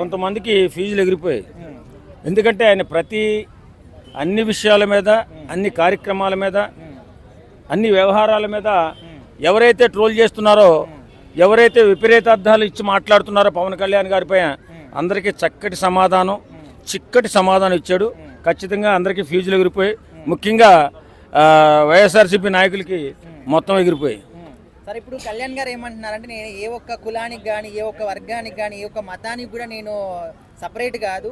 కొంతమందికి ఫీజులు ఎగిరిపోయాయి. ఎందుకంటే ఆయన అన్ని విషయాల మీద, అన్ని కార్యక్రమాల మీద, అన్ని వ్యవహారాల మీద ఎవరైతే ట్రోల్ చేస్తున్నారో, ఎవరైతే విపరీతార్థాలు ఇచ్చి మాట్లాడుతున్నారో పవన్ కళ్యాణ్ గారిపై అందరికీ చిక్కటి సమాధానం ఇచ్చాడు. ఖచ్చితంగా అందరికీ ఫీజులు ఎగిరిపోయి, ముఖ్యంగా వైఎస్ఆర్సీపీ నాయకులకి మొత్తం ఎగిరిపోయాయి. సరే, ఇప్పుడు కళ్యాణ్ గారు ఏమంటున్నారంటే, నేను ఏ ఒక్క కులానికి కానీ, ఏ ఒక్క వర్గానికి కానీ, ఏ ఒక్క మతానికి కూడా నేను సపరేట్ కాదు,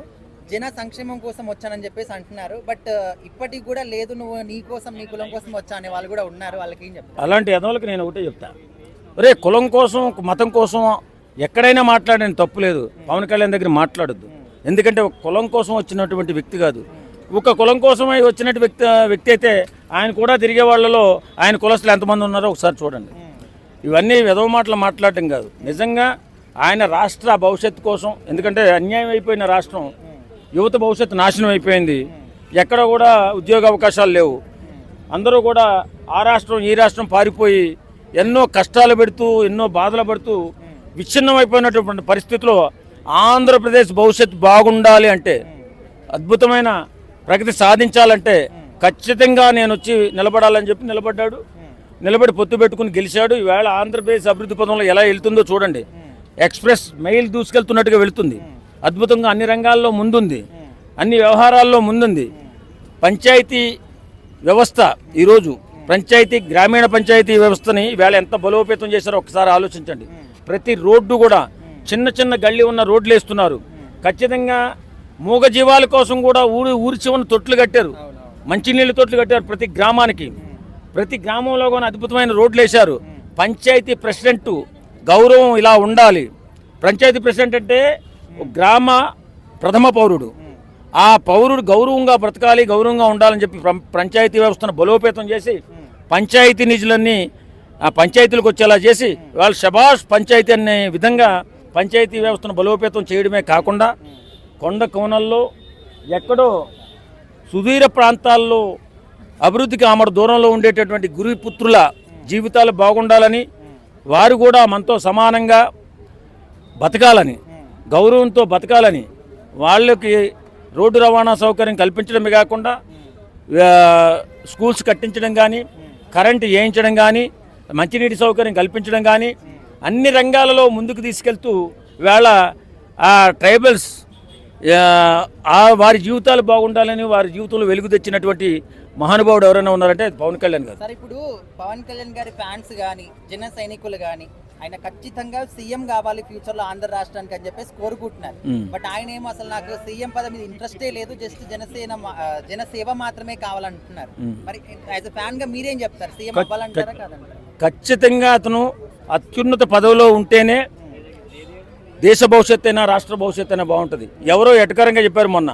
జన సంక్షేమం కోసం వచ్చానని చెప్పేసి అంటున్నారు. బట్ ఇప్పటికి కూడా లేదు, నువ్వు నీ కోసం, నీ కులం కోసం వచ్చా అనే వాళ్ళు కూడా ఉన్నారు. వాళ్ళకి ఏం చెప్తారు? అలాంటి ఎదవలకి నేను ఒకటే చెప్తా, కులం కోసం, మతం కోసం ఎక్కడైనా మాట్లాడని తప్పు లేదు. పవన్ కళ్యాణ్ దగ్గర మాట్లాడొద్దు. ఎందుకంటే ఒక కులం కోసం వచ్చినటువంటి వ్యక్తి కాదు. ఒక కులం కోసమై వచ్చినట్టు వ్యక్తి అయితే ఆయన కూడా తిరిగే వాళ్ళలో ఆయన కులస్తులు ఎంతమంది ఉన్నారో ఒకసారి చూడండి. ఇవన్నీ విధవ మాటలు మాట్లాడటం కాదు. నిజంగా ఆయన రాష్ట్ర భవిష్యత్తు కోసం, ఎందుకంటే అన్యాయం అయిపోయిన రాష్ట్రం, యువత భవిష్యత్తు నాశనం అయిపోయింది. ఎక్కడ కూడా ఉద్యోగ అవకాశాలు లేవు. అందరూ కూడా ఆ రాష్ట్రం ఈ రాష్ట్రం పారిపోయి ఎన్నో కష్టాలు పెడుతూ, ఎన్నో బాధలు పడుతూ విచ్ఛిన్నమైపోయినటువంటి పరిస్థితిలో ఆంధ్రప్రదేశ్ భవిష్యత్తు బాగుండాలి అంటే, అద్భుతమైన ప్రగతి సాధించాలంటే ఖచ్చితంగా నేను వచ్చి నిలబడాలని చెప్పి నిలబడి పొత్తు పెట్టుకుని గెలిచాడు. ఈవేళ ఆంధ్రప్రదేశ్ అభివృద్ధి పదంలో ఎలా వెళ్తుందో చూడండి. ఎక్స్ప్రెస్ మెయిల్ దూసుకెళ్తున్నట్టుగా వెళుతుంది. అద్భుతంగా అన్ని రంగాల్లో ముందుంది, అన్ని వ్యవహారాల్లో ముందుంది. పంచాయతీ వ్యవస్థ ఈరోజు గ్రామీణ పంచాయతీ వ్యవస్థని ఈవేళ ఎంత బలోపేతం చేశారో ఒకసారి ఆలోచించండి. ప్రతి రోడ్డు కూడా చిన్న గల్లీ ఉన్న రోడ్లు వేస్తున్నారు. ఖచ్చితంగా మూగజీవాల కోసం కూడా ఊరి చివరిన తొట్లు కట్టారు, మంచినీళ్ళ తొట్లు కట్టారు. ప్రతి గ్రామంలో కూడా అద్భుతమైన రోడ్లు వేశారు. పంచాయతీ ప్రెసిడెంట్ గౌరవం ఇలా ఉండాలి. పంచాయతీ ప్రెసిడెంట్ అంటే గ్రామ ప్రథమ పౌరుడు. ఆ పౌరుడు గౌరవంగా బ్రతకాలి, గౌరవంగా ఉండాలని చెప్పి పంచాయతీ వ్యవస్థను బలోపేతం చేసి పంచాయతీ నిధులన్నీ ఆ పంచాయతీలకు వచ్చేలా చేసి వాళ్ళు శబాష్ పంచాయతీ అనే విధంగా పంచాయతీ వ్యవస్థను బలోపేతం చేయడమే కాకుండా కొండ కోణల్లో ఎక్కడో సుదూర ప్రాంతాల్లో అభివృద్ధికి ఆమడ దూరంలో ఉండేటటువంటి గురుపుత్రుల జీవితాలు బాగుండాలని, వారు కూడా మనతో సమానంగా బతకాలని, గౌరవంతో బతకాలని, వాళ్ళకి రోడ్డు రవాణా సౌకర్యం కల్పించడమే కాకుండా స్కూల్స్ కట్టించడం కానీ, కరెంటు వేయించడం కానీ, మంచినీటి సౌకర్యం కల్పించడం కానీ, అన్ని రంగాలలో ముందుకు తీసుకెళ్తూ వేళ ఆ ట్రైబల్స్ వారి జీవితాలు బాగుండాలని, వారి జీవితంలో వెలుగు తెచ్చినటువంటి మహానుభావుడు ఎవరైనా ఉన్నారంటే పవన్ కళ్యాణ్ గారు. సార్, ఇప్పుడు పవన్ కళ్యాణ్ గారి ఫ్యాన్స్ కానీ, జన సైనికులు కానీ ఆయన ఖచ్చితంగా సీఎం కావాలి ఫ్యూచర్లో ఆంధ్ర రాష్ట్రానికి అని చెప్పేసి కోరుకుంటున్నారు. బట్ ఆయన ఏమో అసలు నాకు సీఎం పదం మీద ఇంట్రెస్టే లేదు, జస్ట్ జనసేవ మాత్రమే కావాలంటున్నారు. మరి యాజ్ ఎ ఫ్యాన్ గా మీరేం చెప్తారు? సీఎం అవ్వాలంటారా కాదంటారా? ఖచ్చితంగా అతను అత్యున్నత పదవిలో ఉంటేనే దేశ భవిష్యత్తు అయినా రాష్ట్ర భవిష్యత్తు అయినా బాగుంటుంది. ఎవరో ఎటకరంగా చెప్పారు మొన్న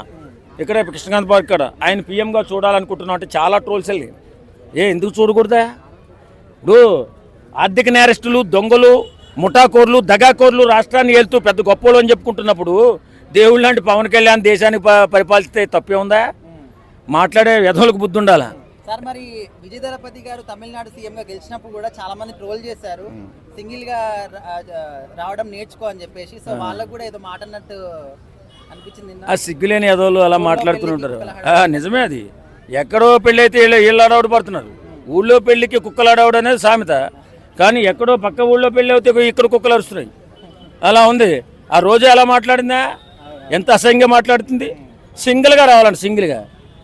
ఇక్కడ కృష్ణకాంత్ పార్క్ కాడ ఆయన పీఎంగా చూడాలనుకుంటున్నాం అంటే చాలా ట్రోల్స్ వెళ్ళి ఎందుకు చూడకూడదా? ఇప్పుడు ఆర్థిక నేరస్తులు, దొంగలు, ముఠాకోర్లు, దగాకోర్లు రాష్ట్రాన్ని వెళ్తూ పెద్ద గొప్పలు అని చెప్పుకుంటున్నప్పుడు దేవుళ్ళ లాంటి పవన్ కళ్యాణ్ దేశానికి పరిపాలిస్తే తప్పే ఉందా? మాట్లాడే వ్యధులకు బుద్ధి ఉండాలా? సార్, మరి విజయ దళపతి గారు తమిళనాడు సీఎం గా గెలిచినప్పుడు కూడా చాలా మంది ట్రోల్ చేశారు, సింగిల్ గా రావడం నేర్చుకో అని చెప్పేసి. సో వాళ్ళకు కూడా ఏదో మాట అన్నట్టు అనిపించింది. ఆ సిగ్గులేని ఎదవలు అలా మాట్లాడుతుంటారు. నిజమే, అది ఎక్కడో పెళ్ళి అయితే వీళ్ళు ఆడవడు పడుతున్నారు. ఊళ్ళో పెళ్లికి కుక్కలు ఆడవడం అనేది సామెత. కానీ ఎక్కడో పక్క ఊళ్ళో పెళ్ళి అయితే ఇక్కడ కుక్కలు అరుస్తున్నాయి. అలా ఉంది. ఆ రోజు ఎలా మాట్లాడిందా? ఎంత అసహ్యంగా మాట్లాడుతుంది. సింగిల్గా రావాలండి, సింగిల్గా.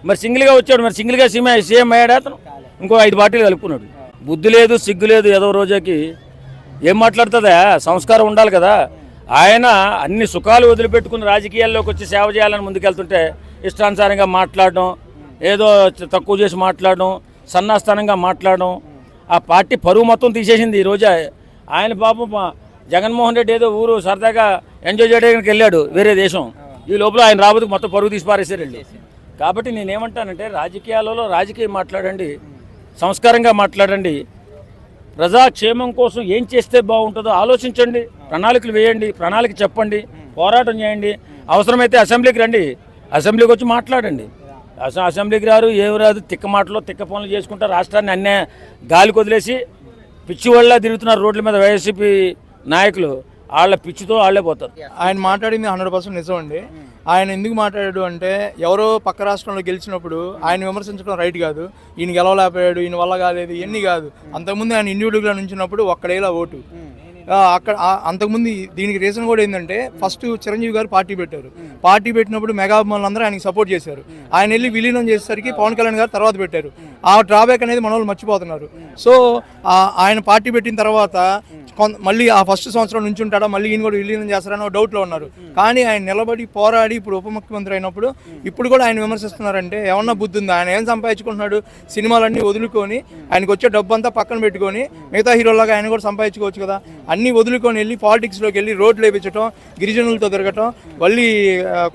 మరి సింగిల్గా వచ్చాడు, మరి సింగిల్గా సీఎం అయ్యాడు అతను. ఇంకో 5 పార్టీలు కలుపుకున్నాడు. బుద్ధి లేదు, సిగ్గు లేదు. ఏదో రోజాకి ఏం మాట్లాడుతుందా? సంస్కారం ఉండాలి కదా. ఆయన అన్ని సుఖాలు వదిలిపెట్టుకుని రాజకీయాల్లోకి వచ్చి సేవ చేయాలని ముందుకెళ్తుంటే ఇష్టానుసారంగా మాట్లాడడం, ఏదో తక్కువ చేసి మాట్లాడడం, సన్నాస్థానంగా మాట్లాడడం, ఆ పార్టీ పరువు మొత్తం తీసేసింది ఈ రోజు. ఆయన పాపం జగన్మోహన్ రెడ్డి ఏదో ఊరు సరదాగా ఎంజాయ్ చేయడానికి వెళ్ళాడు వేరే దేశం. ఈ లోపల ఆయన రాబోతుకు మొత్తం పరువు తీసి పారేసారు వెళ్ళి. కాబట్టి నేనేమంటానంటే రాజకీయాలలో రాజకీయం మాట్లాడండి, సంస్కారంగా మాట్లాడండి. ప్రజాక్షేమం కోసం ఏం చేస్తే బాగుంటుందో ఆలోచించండి, ప్రణాళికలు వేయండి, ప్రణాళిక చెప్పండి, పోరాటం చేయండి. అవసరమైతే అసెంబ్లీకి రండి, అసెంబ్లీకి వచ్చి మాట్లాడండి. అసెంబ్లీకి రారు, ఏమి రాదు, తిక్క మాటలు తిక్క పనులు చేసుకుంటారు. రాష్ట్రాన్ని అన్నే గాలికి వదిలేసి పిచ్చివాళ్ళ తిరుగుతున్నారు రోడ్ల మీద వైఎస్సీపీ నాయకులు. వాళ్ళ పిచ్చితో వాళ్ళే పోతారు. ఆయన మాట్లాడింది 100% నిజం అండి. ఆయన ఎందుకు మాట్లాడాడు అంటే ఎవరో పక్క రాష్ట్రంలో గెలిచినప్పుడు ఆయన విమర్శించడం రైట్ కాదు. ఈయన గెలవలేకపోయాడు, ఈయన వల్ల కాలేదు, ఇవన్నీ కాదు. అంతకుముందు ఆయన ఇండివిజువల్గా నుంచినప్పుడు ఒక్కడేలా ఓటు అక్కడ అంతకుముందు దీనికి రీజన్ కూడా ఏంటంటే ఫస్ట్ చిరంజీవి గారు పార్టీ పెట్టారు. పార్టీ పెట్టినప్పుడు మెగా అభిమానులు అందరూ ఆయనకి సపోర్ట్ చేశారు. ఆయన వెళ్ళి విలీనం చేసేసరికి పవన్ కళ్యాణ్ గారు తర్వాత పెట్టారు. ఆ డ్రాబ్యాక్ అనేది మన వాళ్ళు మర్చిపోతున్నారు. సో ఆయన పార్టీ పెట్టిన తర్వాత మళ్ళీ ఆ ఫస్ట్ సంవత్సరం నుంచి ఉంటాడా, మళ్ళీ ఈయన కూడా విలీనం చేస్తారని ఒక డౌట్లో ఉన్నారు. కానీ ఆయన నిలబడి పోరాడి ఇప్పుడు ఉప ముఖ్యమంత్రి అయినప్పుడు ఇప్పుడు కూడా ఆయన విమర్శిస్తున్నారంటే ఏమన్నా బుద్ధి ఉందా? ఆయన ఏం సంపాదించుకుంటున్నాడు? సినిమాలన్నీ వదులుకొని ఆయనకు వచ్చే డబ్బు అంతా పక్కన పెట్టుకొని మిగతా హీరోలాగా ఆయన కూడా సంపాదించుకోవచ్చు కదా. అన్నీ వదులుకొని వెళ్ళి పాలిటిక్స్లోకి వెళ్ళి రోడ్లు వేయించడం, గిరిజనులతో తిరగటం, మళ్ళీ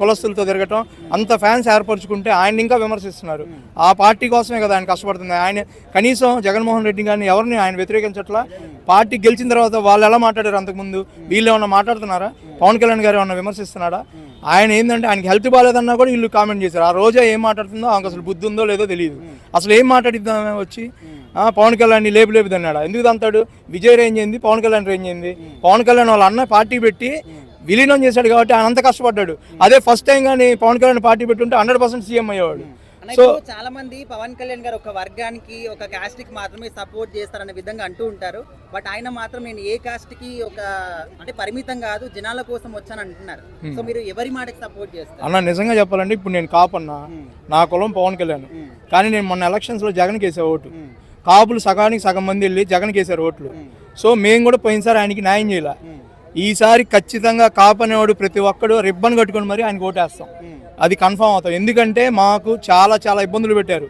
కులస్తులతో తిరగటం, అంత ఫ్యాన్స్ ఏర్పరచుకుంటే ఆయన ఇంకా విమర్శిస్తున్నారు. ఆ పార్టీ కోసమే కదా ఆయన కష్టపడుతుంది. ఆయన కనీసం జగన్మోహన్ రెడ్డి గారిని ఎవరిని ఆయన వ్యతిరేకించట్లా. పార్టీ గెలిచిన తర్వాత వాళ్ళు ఎలా మాట్లాడారు అంతకుముందు, వీళ్ళు ఏమన్నా మాట్లాడుతున్నారా? పవన్ కళ్యాణ్ గారు ఏమన్నా విమర్శిస్తున్నాడా? ఆయన ఏంటంటే ఆయనకి హెల్త్ బాగాలేదన్నా కూడా వీళ్ళు కామెంట్ చేశారు. ఆ రోజే ఏం మాట్లాడుతుందో ఆమెకు అసలు బుద్ధి ఉందో లేదో తెలియదు. అసలు ఏం మాట్లాడిద్దామే వచ్చి పవన్ కళ్యాణ్ లేపు అన్నాడు. ఎందుకు తంతాడు? విజయ్ రేంజ్ ఏంది, పవన్ కళ్యాణ్ రేంజ్ ఏంది? పవన్ కళ్యాణ్ వాళ్ళ అన్న పార్టీ పెట్టి విలీనం చేశాడు కాబట్టి ఆయన అంత కష్టపడ్డాడు. అదే ఫస్ట్ టైం కానీ పవన్ కళ్యాణ్ పార్టీ పెట్టుంటే 100% సీఎం అయ్యేవాడు. సో చాలా మంది పవన్ కళ్యాణ్ గారు ఒక వర్గానికి, ఒక కాస్ట్ కి మాత్రమే సపోర్ట్ చేస్తారనే విధంగా అంటూ ఉంటారు. బట్ ఆయన మాత్రం నేను ఏ కాస్ట్ కి ఒక అంటే పరిమితం కాదు, జనాల కోసం వచ్చాను అంటున్నారు. సో మీరు ఎవరి మాటకి సపోర్ట్ చేస్తారు? అన్న నిజంగా చెప్పాలంటే ఇప్పుడు నేను కాపన్నా, నా కులం పవన్ కళ్యాణ్. కానీ నేను మొన్న ఎలక్షన్స్ లో జగన్ కేసే ఓటు. కాపులు సగానికి సగం మంది వెళ్ళి జగన్ కేసారు ఓట్లు. సో మేము కూడా పోయినసారి ఆయనకి న్యాయం చేయాల. ఈసారి ఖచ్చితంగా కాపు అనేవాడు ప్రతి ఒక్కడు రిబ్బన్ కట్టుకొని మరి ఆయనకు ఓటేస్తాం. అది కన్ఫామ్ అవుతాం. ఎందుకంటే మాకు చాలా చాలా ఇబ్బందులు పెట్టారు.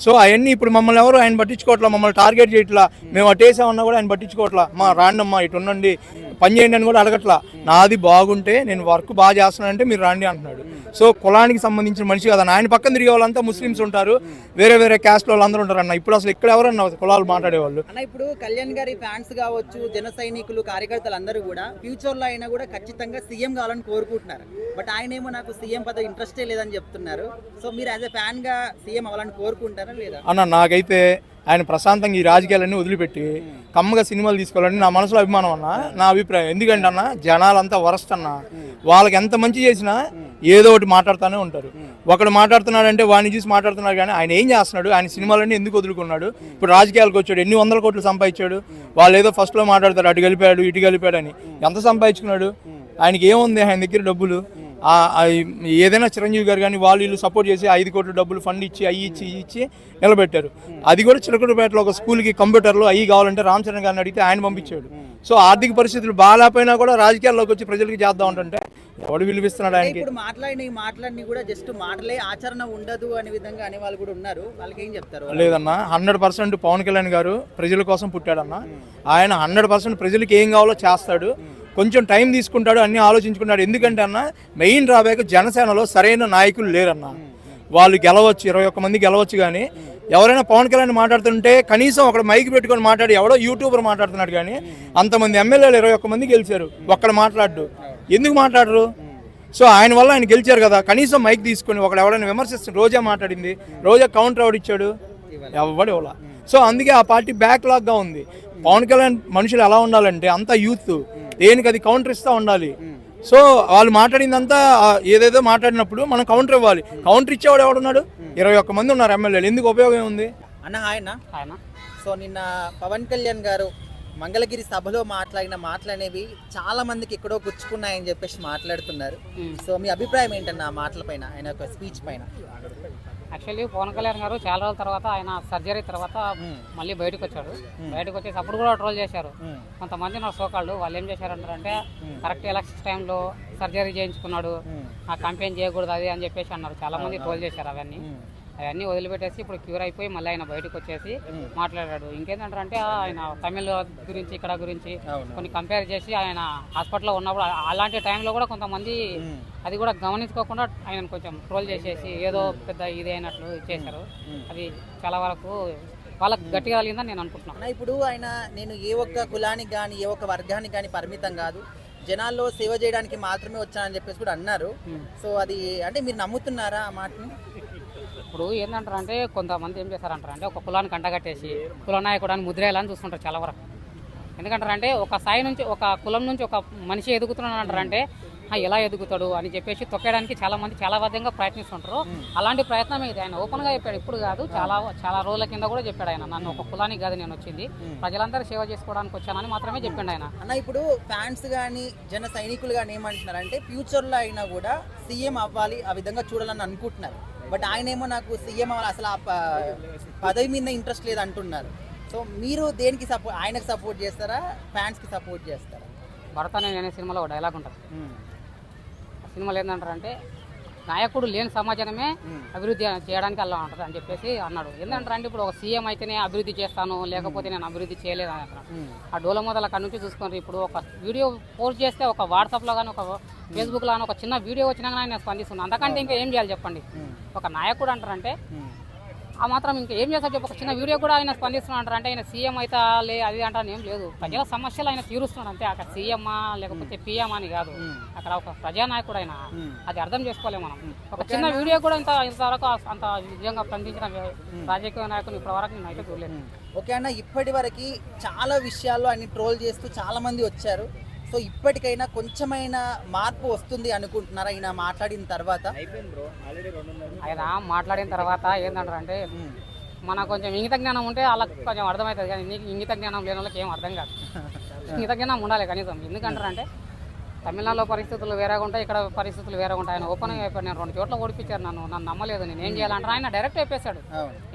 సో అవన్నీ ఇప్పుడు మమ్మల్ని ఎవరు ఆయన పట్టించుకోవట్లా, మమ్మల్ని టార్గెట్ చేయట్లా. మేము అటేసామన్నా కూడా ఆయన పట్టించుకోవట్లా. రాండమ్మా ఇటు ఉండండి, పని చేయండి అని కూడా అడగట్లా. నాది బాగుంటే నేను వర్క్ బాగా చేస్తున్నానంటే మీరు రాండి అంటున్నాడు. సో కులానికి సంబంధించిన మనిషి కదా. ఆయన పక్కన తిరిగే వాళ్ళంతా ముస్లిమ్స్ ఉంటారు, వేరే వేరే క్యాస్ట్ వాళ్ళు అందరూ ఉంటారు అన్న. ఇప్పుడు అసలు ఇక్కడ ఎవరన్నా కులాలు మాట్లాడేవాళ్ళు అన్న? ఇప్పుడు కళ్యాణ్ గారి ఫ్యాన్స్ కావచ్చు, జన సైనికులు, కార్యకర్తలు అందరూ కూడా ఫ్యూచర్ లో అయినా కూడా ఖచ్చితంగా సీఎం కావాలని కోరుకుంటున్నారు. బట్ ఆయన ఏమో నాకు సీఎం పదవి ఇంట్రెస్టే లేదని చెప్తున్నారు. సో మీరు యాజ్ ఎ ఫ్యాన్ గా సీఎం అవ్వాలని కోరుకుంటారా లేదా? అన్న నాకైతే ఆయన ప్రశాంతంగా ఈ రాజకీయాలన్నీ వదిలిపెట్టి కమ్మగా సినిమాలు తీసుకోవాలని నా మనసులో అభిమానం అన్న, నా అభిప్రాయం. ఎందుకంటే అన్న జనాలంతా వరస్ట్ అన్న. వాళ్ళకి ఎంత మంచి చేసినా ఏదో ఒకటి మాట్లాడుతూనే ఉంటారు. ఒకడు మాట్లాడుతున్నాడు అంటే వాడిని చూసి మాట్లాడుతున్నాడు. కానీ ఆయన ఏం చేస్తున్నాడు? ఆయన సినిమాలన్నీ ఎందుకు వదులుకున్నాడు? ఇప్పుడు రాజకీయాలకు వచ్చాడు, ఎన్ని వందల కోట్లు సంపాదించాడు. వాళ్ళు ఏదో ఫస్ట్లో మాట్లాడతారు అటు గెలిపాడు ఇటు గెలిపాడు అని. ఎంత సంపాదించుకున్నాడు? ఆయనకి ఏముంది ఆయన దగ్గర డబ్బులు? ఏదైనా చిరంజీవి గారు కానీ వాళ్ళు వీళ్ళు సపోర్ట్ చేసి 5 కోట్ల డబ్బులు ఫండ్ ఇచ్చి ఇచ్చి నిలబెట్టారు. అది కూడా చిలకలపేటలో ఒక స్కూల్కి కంప్యూటర్లు అవి కావాలంటే రామ్ చరణ్ గారిని అడిగితే ఆయన పంపించాడు. సో ఆర్థిక పరిస్థితులు బాగాలేకపోయినా కూడా రాజకీయాల్లోకి వచ్చి ప్రజలకి చేద్దాం ఉంటుంటే ఎవడు విలువిస్తున్నాడు ఆయనకి? ఇప్పుడు మాట్లాడిన కూడా జస్ట్ మాటలే, ఆచరణ ఉండదు అనే విధంగా అనే వాళ్ళు కూడా ఉన్నారు. వాళ్ళకి ఏం చెప్తారు? లేదన్న 100% పవన్ కళ్యాణ్ గారు ప్రజల కోసం పుట్టాడన్న. ఆయన 100% ప్రజలకి ఏం కావాలో చేస్తాడు. కొంచెం టైం తీసుకుంటాడు, అన్నీ ఆలోచించుకుంటాడు. ఎందుకంటే అన్న మెయిన్ డ్రాబ్యాక్ జనసేనలో సరైన నాయకులు లేరన్న. వాళ్ళు గెలవచ్చు, 21 మంది గెలవచ్చు. కానీ ఎవరైనా పవన్ కళ్యాణ్ మాట్లాడుతుంటే కనీసం ఒకడు మైక్ పెట్టుకొని మాట్లాడి, ఎవడో యూట్యూబర్ మాట్లాడుతున్నాడు. కానీ అంతమంది ఎమ్మెల్యేలు 21 మంది గెలిచారు, ఒక్కడు మాట్లాడు. ఎందుకు మాట్లాడరు? సో ఆయన వల్ల ఆయన గెలిచారు కదా. కనీసం మైక్ తీసుకొని ఒకడు ఎవరైనా విమర్శిస్తుంది. రోజా మాట్లాడింది, రోజా కౌంటర్ ఎవడిచ్చాడు? ఎవడు ఇవ్వాల. సో అందుకే ఆ పార్టీ బ్యాక్లాగ్గా ఉంది. పవన్ కళ్యాణ్ మనుషులు ఎలా ఉండాలంటే అంతా యూత్, దేనికి అది కౌంటర్ ఇస్తూ ఉండాలి. సో వాళ్ళు మాట్లాడిందంతా ఏదేదో మాట్లాడినప్పుడు మనం కౌంటర్ ఇవ్వాలి. కౌంటర్ ఇచ్చేవాడు ఎవడున్నాడు? 21 మంది ఉన్నారు ఎమ్మెల్యేలు. ఎందుకు ఉపయోగం ఉంది అన్న? ఆయన సో నిన్న పవన్ కళ్యాణ్ గారు మంగళగిరి సభలో మాట్లాడిన మాటలు అనేవి చాలా మందికి ఎక్కడో గుచ్చుకున్నాయని చెప్పేసి మాట్లాడుతున్నారు. సో మీ అభిప్రాయం ఏంటన్న ఆ మాటల పైన, ఆయన యొక్క స్పీచ్ పైన? యాక్చువల్లీ పవన్ కళ్యాణ్ గారు చాలా రోజుల తర్వాత ఆయన సర్జరీ తర్వాత మళ్ళీ బయటకు వచ్చాడు. బయటకు వచ్చేసి అప్పుడు కూడా ట్రోల్ చేశారు కొంతమంది. నా సోకాళ్ళు వాళ్ళు ఏం చేశారంటారంటే కరెక్ట్ ఎలక్షన్స్ టైంలో సర్జరీ చేయించుకున్నాడు, ఆ కంపెయిన్ చేయకూడదు అది అని చెప్పేసి అన్నారు. చాలా మంది ట్రోల్ చేశారు. అవన్నీ వదిలిపెట్టేసి ఇప్పుడు క్యూర్ అయిపోయి మళ్ళీ ఆయన బయటకు వచ్చేసి మాట్లాడాడు. ఇంకేంటంటే ఆయన తమిళ గురించి ఇక్కడ గురించి కొన్ని కంపేర్ చేసి ఆయన హాస్పిటల్లో ఉన్నప్పుడు అలాంటి టైంలో కూడా కొంతమంది అది కూడా గమనించుకోకుండా ఆయన కొంచెం ట్రోల్ చేసేసి ఏదో పెద్ద ఇది అయినట్లు చేశారు. అది చాలా వరకు వాళ్ళకి గట్టిగా కలిగిందని నేను అనుకుంటున్నాను. ఇప్పుడు ఆయన నేను ఏ ఒక్క కులానికి కానీ ఏ ఒక్క వర్గానికి కానీ పరిమితం కాదు, జనాల్లో సేవ చేయడానికి మాత్రమే వచ్చానని చెప్పేసి కూడా అన్నారు. సో అది అంటే మీరు నమ్ముతున్నారా ఆ మాటని? ఇప్పుడు ఏంటంటారంటే కొంతమంది ఏం చేస్తారంటారంటే ఒక కులానికి అంటగట్టేసి కుల నాయకుడు అని ముద్రేయాలని చూస్తుంటారు చాలా వరకు. ఎందుకంటారంటే ఒక స్థాయి నుంచి ఒక కులం నుంచి ఒక మనిషి ఎదుగుతున్నాడు అంటారంటే ఎలా ఎదుగుతాడు అని చెప్పేసి తొక్కేయడానికి చాలా మంది చాలా విధంగా ప్రయత్నిస్తుంటారు. అలాంటి ప్రయత్నం ఇది ఆయన ఓపెన్గా చెప్పాడు, ఇప్పుడు కాదు చాలా రోజుల కింద కూడా చెప్పాడు ఆయన. నన్ను ఒక కులానికి కాదు నేను వచ్చింది, ప్రజలందరూ సేవ చేసుకోవడానికి వచ్చానని మాత్రమే చెప్పిండు ఆయన. అన్న ఇప్పుడు ఫ్యాన్స్ కానీ జన సైనికులు కానీ ఏమంటున్నారంటే ఫ్యూచర్లో అయినా కూడా సీఎం అవ్వాలి, ఆ విధంగా చూడాలని అనుకుంటున్నారు. బట్ ఆయన ఏమో నాకు సీఎం అవ్వాలి, అసలు ఆ పదవి మీద ఇంట్రెస్ట్ లేదు అంటున్నారు. సో మీరు దేనికి సపోర్ట్, ఆయనకు సపోర్ట్ చేస్తారా ఫ్యాన్స్కి సపోర్ట్ చేస్తారా? భరత నేను సినిమాలో ఒక డైలాగ్ ఉంటుంది. ఆ సినిమాలో ఏంటంటారంటే నాయకుడు లేని సమాజమే అభివృద్ధి చేయడానికి అలా ఉంటుంది అని చెప్పేసి అన్నాడు. ఏంటంటారంటే ఇప్పుడు ఒక సీఎం అయితేనే అభివృద్ధి చేస్తాను, లేకపోతే నేను అభివృద్ధి చేయలేదు అని అంటున్నాను. ఆ డోల మొదల అక్కడ నుంచి చూసుకొని ఇప్పుడు ఒక వీడియో పోస్ట్ చేస్తే ఒక వాట్సాప్లో కానీ ఒక ఫేస్బుక్లో కానీ ఒక చిన్న వీడియో వచ్చినా కానీ నేను స్పందిస్తున్నాను. అంతకంటే ఇంకా ఏం చేయాలి చెప్పండి? ఒక నాయకుడు అంటారంటే ఆ మాత్రం ఇంకా ఏం చేస్తారు చెప్పి ఒక చిన్న వీడియో కూడా ఆయన స్పందిస్తున్నాడు అంటారంటే ఆయన సీఎం అయితే అది అంటారు ఏం లేదు, ప్రజల సమస్యలు ఆయన తీరుస్తున్నాడు అంతే. అక్కడ సీఎంఆ లేకపోతే పిఎం అని కాదు, అక్కడ ఒక ప్రజానాయకుడు ఆయన, అది అర్థం చేసుకోలేము మనం. ఒక చిన్న వీడియో కూడా ఇంతవరకు అంత నిజంగా స్పందించిన రాజకీయ నాయకులు ఇప్పటివరకు నేను అయితే చూడలేదు. ఓకే అన్న, ఇప్పటి వరకు చాలా విషయాల్లో ఆయన ట్రోల్ చేస్తూ చాలా మంది వచ్చారు. సో ఇప్పటికైనా కొంచెమైనా మార్పు వస్తుంది అనుకుంటున్నారా ఈయన మాట్లాడిన తర్వాత? ఆయన మాట్లాడిన తర్వాత ఏంటంటారంటే మన కొంచెం ఇంగిత జ్ఞానం ఉంటే వాళ్ళకి కొంచెం అర్థమవుతుంది, కానీ నీకు ఇంగిత జ్ఞానం లేని వాళ్ళకి ఏం అర్థం కాదు. ఇంగిత జ్ఞానం ఉండాలి కనీసం. ఎందుకంటారంటే తమిళనాడులో పరిస్థితులు వేరేగా ఉంటాయి, ఇక్కడ పరిస్థితులు వేరేగా ఉంటాయి. ఆయన ఓపెన్గా అయిపోయాడు, నేను 2 చోట్ల ఓడిపించారు, నన్ను నమ్మలేదు, నేను ఏం చేయాలంటారు ఆయన డైరెక్ట్ అయిపోయాడు.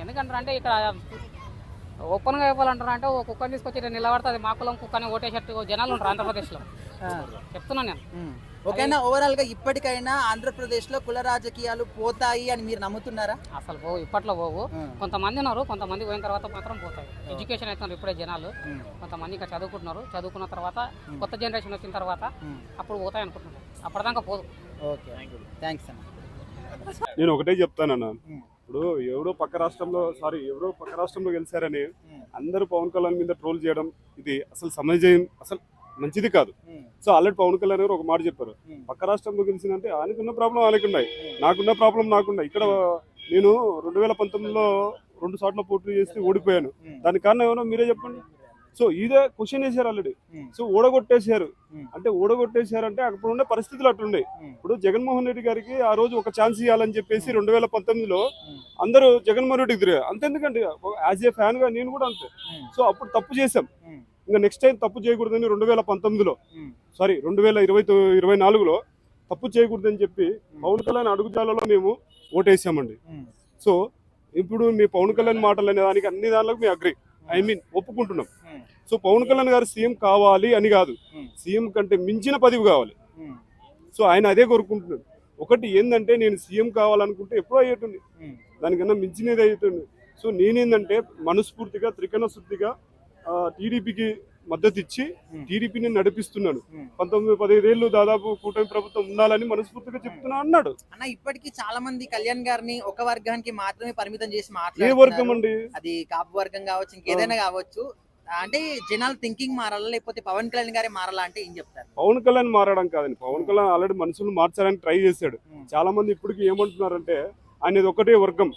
ఎందుకంటారంటే ఇక్కడ ఓపెన్గా అయిపోవాలంటారు అంటే ఒక కుక్కని తీసుకొచ్చి నేను నిలబడితే అది మా కులం కుక్కని ఓటేసేట్టు జనాలు ఉంటారు ఆంధ్రప్రదేశ్లో, చెప్తున్నాను నేను. ఓకేనా, ఓవరాల్ గా ఇప్పటికైనా ఆంధ్రప్రదేశ్లో కుల రాజకీయాలు పోతాయి అని మీరు నమ్ముతున్నారా? అసలు పోవు, ఇప్పట్లో పోవు. కొంతమంది ఉన్నారు, కొంతమంది పోయిన తర్వాత మాత్రం పోతాయి. ఎడ్యుకేషన్ అవుతున్నారు ఇప్పుడే జనాలు, కొంతమంది ఇంకా చదువుకుంటున్నారు, చదువుకున్న తర్వాత కొత్త జనరేషన్ వచ్చిన తర్వాత అప్పుడు పోతాయి అనుకుంటున్నారు, అప్పటిదాకా పోదు. ఓకే, థ్యాంక్స్ అన్న. నేను ఒకటే చెప్తానన్న, ఇప్పుడు ఎవరో పక్క రాష్ట్రంలో గెలిచారని అందరూ పవన్ కళ్యాణ్ మీద ట్రోల్ చేయడం ఇది అసలు సమాజం అసలు మంచిది కాదు. సో ఆల్రెడీ పవన్ కళ్యాణ్ గారు ఒక మాట చెప్పారు, పక్క రాష్ట్రంలో గెలిచినంటే ఆయనకున్న ప్రాబ్లం ఆయనకున్నాయి, నాకున్న ప్రాబ్లం నాకున్నాయి. ఇక్కడ నేను 2019లో 2 సార్లు పోటీ చేసి ఓడిపోయాను, దానికి కారణం ఏమన్నా మీరే చెప్పండి. సో ఇదే క్వశ్చన్ వేసారు ఆల్రెడీ. సో ఓడగొట్టేశారు అంటే అప్పుడు ఉండే పరిస్థితులు అట్లుండే. ఇప్పుడు జగన్మోహన్ రెడ్డి గారికి ఆ రోజు ఒక ఛాన్స్ ఇవ్వాలని చెప్పేసి 2019లో అందరూ జగన్మోహన్ రెడ్డికి తిరిగారు. అంతెందుకంటే యాజ్ ఏ ఫ్యాన్ గా నేను కూడా అంతే. సో అప్పుడు తప్పు చేశాం, ఇంకా నెక్స్ట్ టైం తప్పు చేయకూడదని 2019లో 2024లో తప్పు చేయకూడదని చెప్పి పవన్ కళ్యాణ్ అడుగుజాలలో మేము ఓటేసామండి. సో ఇప్పుడు మీ పవన్ కళ్యాణ్ మాటలు అనే దానికి అన్ని దానిలకు మేము అగ్రి, ఒప్పుకుంటున్నాం. సో పవన్ కళ్యాణ్ గారు సీఎం కావాలి అని కాదు, సీఎం కంటే మించిన పదవి కావాలి. సో ఆయన అదే కోరుకుంటున్నాడు. ఒకటి ఏంటంటే నేను సీఎం కావాలనుకుంటే ఎప్పుడో అయ్యేటుంది, దానికన్నా మించినది అవుతుంది. సో నేనేందంటే మనస్ఫూర్తిగా త్రికరణ శుద్ధిగా టీడీపీకి మద్దతు ఇచ్చి టీడీపీని నడిపిస్తున్నాను. 19-15 ఏళ్ళు దాదాపు కూటమి ప్రభుత్వం ఉండాలని మనస్ఫూర్తిగా చెప్తున్నా అన్నాడు. అన్న ఇప్పటికీ చాలా మంది కళ్యాణ్ గారిని ఒక వర్గానికి మాత్రమే పరిమితం చేసి ఏ మాట్లాడుతున్నారు. వర్గం అండి? అది కాపు వర్గం కావచ్చు, ఇంకేదైనా కావచ్చు. అంటే జనాలు థింకింగ్ మారాలా, లేకపోతే పవన్ కళ్యాణ్ గారే మారాలా అంటే ఏం చెప్తారు? పవన్ కళ్యాణ్ మారడం కాదండి, పవన్ కళ్యాణ్ ఆల్రెడీ మనుషులు మార్చడానికి ట్రై చేశాడు. చాలా మంది ఇప్పటికి ఏమంటున్నారంటే ఆయనది ఒకటే వర్గం,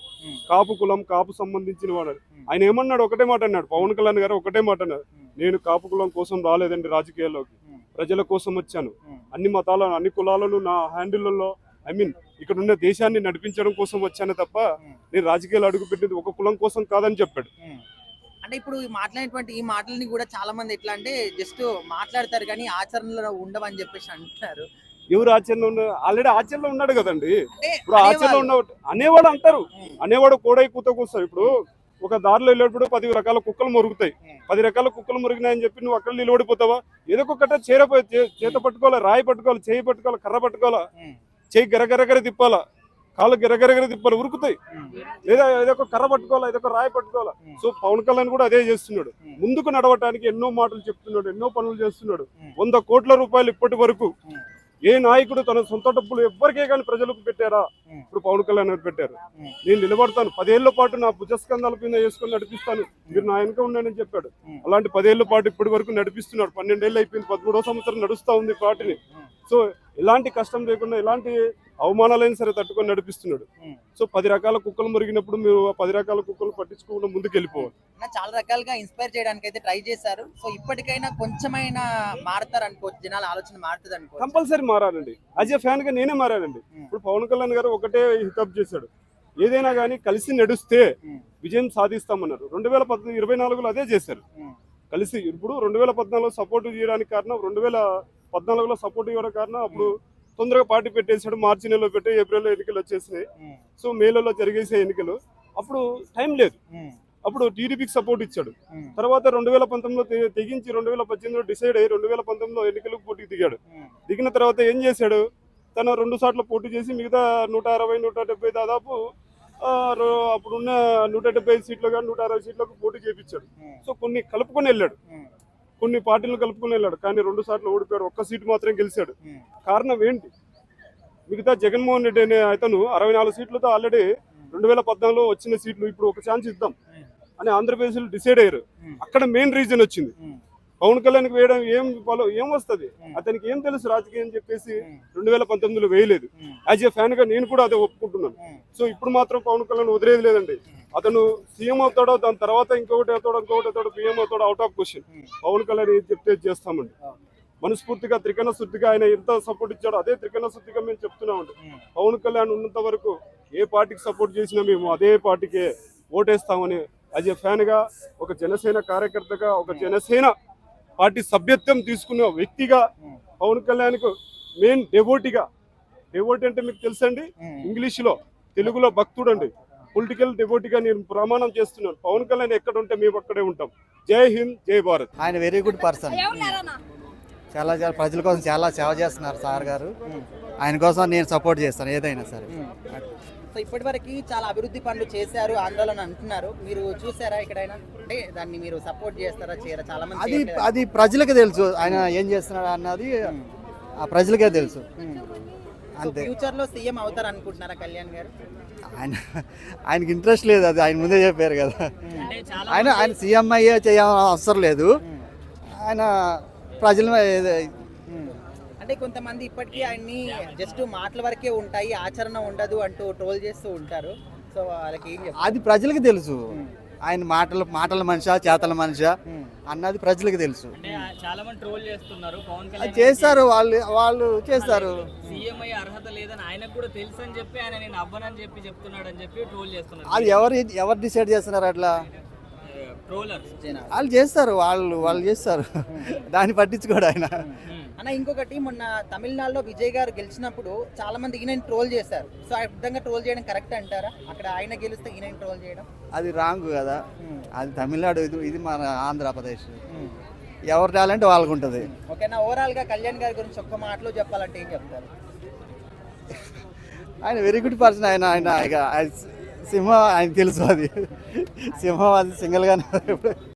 కాపు కులం, కాపు సంబంధించిన వాడు. ఆయన ఏమన్నాడు, ఒకటే మాట అన్నాడు, పవన్ కళ్యాణ్ గారు ఒకటే మాట అన్నారు, నేను కాపు కులం కోసం రాలేదండి రాజకీయాల్లోకి, ప్రజల కోసం వచ్చాను. అన్ని మతాలను అన్ని కులాలను నా హ్యాండిల్లో ఇక్కడ ఉన్న దేశాన్ని నడిపించడం కోసం వచ్చాను తప్ప నేను రాజకీయాలు అడుగు పెట్టింది ఒక కులం కోసం కాదని చెప్పాడు. అంటే ఇప్పుడు మాట్లాడినటువంటి ఈ మాటలని కూడా చాలా మంది ఎట్లా అంటే జస్ట్ మాట్లాడతారు కానీ ఆచరణలో ఉండవని చెప్పేసి అంటున్నారు. ఎవరు ఆచరణలో ఉన్నారు? ఆల్రెడీ ఆచరణలో ఉన్నాడు కదండి. ఇప్పుడు ఆచరణలో ఉన్న అనేవాడు అంటారు, అనేవాడు కోడై కూతకొస్తాడు. ఇప్పుడు ఒక దారిలో వెళ్ళేటప్పుడు 10 రకాల కుక్కలు మొరుగుతాయి, 10 రకాల కుక్కలు మొరిగినాయని చెప్పి నువ్వు అక్కడ నిలబడిపోతావా? ఏదో ఒకటే చేత పట్టుకోవాలా, రాయి పట్టుకోవాలి, చేయి పట్టుకోవాలి, కర్ర పట్టుకోవాలా, చేయి గరగరగర తిప్పాలా, కాళ్ళు గిరగరగర తిప్పాలి, ఉరుకుతాయి. లేదా ఏదొక కర్ర పట్టుకోవాలా, ఏదొక రాయి పట్టుకోవాలా. సో పవన్ కళ్యాణ్ కూడా అదే చేస్తున్నాడు, ముందుకు నడవటానికి ఎన్నో మాటలు చెప్తున్నాడు, ఎన్నో పనులు చేస్తున్నాడు. 100 కోట్ల రూపాయలు ఇప్పటి వరకు ఏ నాయకుడు తన సొంత డబ్బులు ఎవ్వరికే కానీ ప్రజలకు పెట్టారా? ఇప్పుడు పవన్ కళ్యాణ్ గారు పెట్టారు. నేను నిలబడతాను, 10 ఏళ్ల పాటు నా భుజస్కంధాల కింద వేసుకొని నడిపిస్తాను, మీరు నా వెనుక ఉన్నానని చెప్పాడు. అలాంటి 10 ఏళ్ల పాటు ఇప్పటి వరకు నడిపిస్తున్నాడు. 12 ఏళ్ళు అయిపోయింది, 13వ సంవత్సరం నడుస్తా ఉంది పార్టీని. సో ఎలాంటి కష్టం లేకుండా, ఎలాంటి అవమానాలైనా సరే తట్టుకొని నడిపిస్తున్నాడు. ఉమ్. సో 10 రకాల కుక్కలు మురిగినప్పుడు మీరు ఆ 10 రకాల కుక్కలు పట్టించుకోకుండా ముందుకు వెళ్ళిపోవాలి. అన్న చాలా రకాలుగా ఇన్స్పైర్ చేయడానికి అయితే ట్రై చేశారు. సో ఇప్పటికైనా కొంచెమైనా మారుతారు అనుకోవచ్చు, జనాల ఆలోచన మారుతుంది అనుకోవచ్చు. కంపల్సరీ మారాలండి. యాజ్ ఏ ఫ్యాన్ గా నేనే మారానండి. ఇప్పుడు పవన్ కళ్యాణ్ గారు ఒకటే హితప్ చేశాడు, ఏదైనా కానీ కలిసి నడుస్తే విజయం సాధిస్తామన్నారు. 2024లో అదే చేశారు కలిసి. ఇప్పుడు 2014లో సపోర్ట్ చేయడానికి కారణం, 2014లో సపోర్ట్ ఇవ్వడానికి కారణం అప్పుడు తొందరగా పార్టీ పెట్టేశాడు. మార్చి నెలలో పెట్టి ఏప్రిల్లో ఎన్నికలు వచ్చేసినాయి. సో మేలలో జరిగేసే ఎన్నికలు, అప్పుడు టైం లేదు. అప్పుడు టీడీపీకి సపోర్ట్ ఇచ్చాడు. తర్వాత 2019లో తెగించి 2018లో డిసైడ్ అయ్యి 2019లో ఎన్నికలకు పోటీకి దిగాడు. దిగిన తర్వాత ఏం చేశాడు, తన 2 సార్లు పోటీ చేసి మిగతా 160, 170 దాదాపు అప్పుడున్న 175 సీట్లు కానీ 160 సీట్లకు పోటీ చేయించాడు. సో కొన్ని కలుపుకొని వెళ్ళాడు, కొన్ని పార్టీలను కలుపుకొని వెళ్ళాడు. కానీ 2 సార్లు ఓడిపోయాడు, ఒక్క సీటు మాత్రం గెలిచాడు. కారణం ఏంటి? మిగతా జగన్మోహన్ రెడ్డి అనే అతను 64 సీట్లతో ఆల్రెడీ 2014లో వచ్చిన సీట్లు ఇప్పుడు ఒక ఛాన్స్ ఇద్దాం అని ఆంధ్రప్రదేశ్లో డిసైడ్ అయ్యారు. అక్కడ మెయిన్ రీజన్ వచ్చింది. పవన్ కళ్యాణ్కి వేయడం ఏం వస్తుంది, అతనికి ఏం తెలుసు రాజకీయం అని చెప్పేసి 2019లో వేయలేదు. యాజ్ ఏ ఫ్యాన్ గా నేను కూడా అదే ఒప్పుకుంటున్నాను. సో ఇప్పుడు మాత్రం పవన్ కళ్యాణ్ వదిలేదు లేదండి. అతను సీఎం అవుతాడో, దాని తర్వాత ఇంకొకటి అవుతాడో, పీఎం అవుతాడో, out of question. Pawan Kalyan ఏం చెప్తే చేస్తామండి. మనస్ఫూర్తిగా త్రికరణ శుద్ధిగా ఆయన ఎంత సపోర్ట్ ఇచ్చాడో అదే త్రికరణ శుద్ధిగా మేము చెప్తున్నామండి. పవన్ కళ్యాణ్ ఉన్నంత వరకు ఏ పార్టీకి సపోర్ట్ చేసినా మేము అదే పార్టీకే ఓటేస్తామని యాజ్ ఏ ఫ్యాన్ గా, ఒక జనసేన కార్యకర్తగా, ఒక జనసేన పార్టీ సభ్యత్వం తీసుకున్న వ్యక్తిగా పవన్ కళ్యాణ్కు మెయిన్ డెవోటీ అంటే మీకు తెలుసండి, ఇంగ్లీష్ లో, తెలుగులో భక్తుడు అండి. పొలిటికల్ డెవోటీగా నేను ప్రమాణం చేస్తున్నాను. పవన్ కళ్యాణ్ ఎక్కడ ఉంటే మేము అక్కడే ఉంటాం. జై హింద్, జై భారత్. ఆయన వెరీ గుడ్ పర్సన్. చాలా ప్రజల కోసం చాలా సేవ చేస్తున్నారు సార్ గారు. ఆయన కోసం నేను సపోర్ట్ చేస్తాను ఏదైనా సరే. సో ఇప్పటివరకు చాలా అభివృద్ధి పనులు చేశారు ఆంధ్రాలో అంటున్నారు. మీరు చూసారా ఎక్కడైనా? అంటే దాన్ని మీరు సపోర్ట్ చేస్తారా, చేయరా? చాలా మంది అది ప్రజలకు తెలుసు ఆయన ఏం చేస్తున్నాడు అన్నది, ఆ ప్రజలకే తెలుసు. అంతే. ఫ్యూచర్ లో సీఎం అవుతారు అనుకుంటున్నారా కళ్యాణ్ గారు? ఆయనకి ఇంట్రెస్ట్ లేదు, అది ఆయన ముందే చెప్పారు కదా. ఆయన సీఎం అయ్యే చేయాల్సిన అవసరం లేదు. ఆయన ప్రజల అంటే కొంతమంది ఇప్పటికీ ఆయన్ని జస్ట్ మాటల వరకే ఉంటాయి, ఆచరణ ఉండదు అంటూ ట్రోల్ చేస్తూ ఉంటారు. సో వాళ్ళకి ఏం చెప్తారు? అది ప్రజలకు తెలుసు. ఆయన మాటల మనిషా, చేతల మనిషా అన్నది ప్రజలకు తెలుసు. చాలా మంది ట్రోల్ చేస్తున్నారు పవన్ అది కళ్యాణ్ చేస్తారు, వాళ్ళు చేస్తారు. సీఎం అయ్యే అర్హత లేదని ఆయనకు కూడా తెలుసు అని చెప్పి ఆయన నేను అవ్వనని చెప్పి చెప్తున్నాడు అని చెప్పి ట్రోల్ చేస్తున్నారు. అది ఎవరు డిసైడ్ చేస్తున్నారు అట్లా? ట్రోలర్స్ వాళ్ళు చేస్తారు, వాళ్ళు చేస్తారు. దాన్ని పట్టించుకోడు ఆయన. అన్న ఇంకొకటి, మొన్న తమిళనాడులో విజయ్ గారు గెలిచినప్పుడు చాలా మంది ఈయన ట్రోల్ చేశారు. సో ఆ విధంగా ట్రోల్ చేయడం కరెక్ట్ అంటారా? అక్కడ ఆయన గెలిస్తే ఈయన ట్రోల్ చేయడం అది రాంగ్ కదా. అది తమిళనాడు, ఇది మన ఆంధ్రప్రదేశ్. ఎవరు టాలెంట్ వాళ్ళకు ఉంటుంది. ఓకేనా? ఓవరాల్ గా కళ్యాణ్ గారి గురించి ఒక్క మాటలో చెప్పాలంటే ఏం చెప్తారు? ఆయన వెరీ గుడ్ పర్సన్. ఆయన సింహం, ఆయన తెలుసు. అది సింహం, అది సింగిల్గానే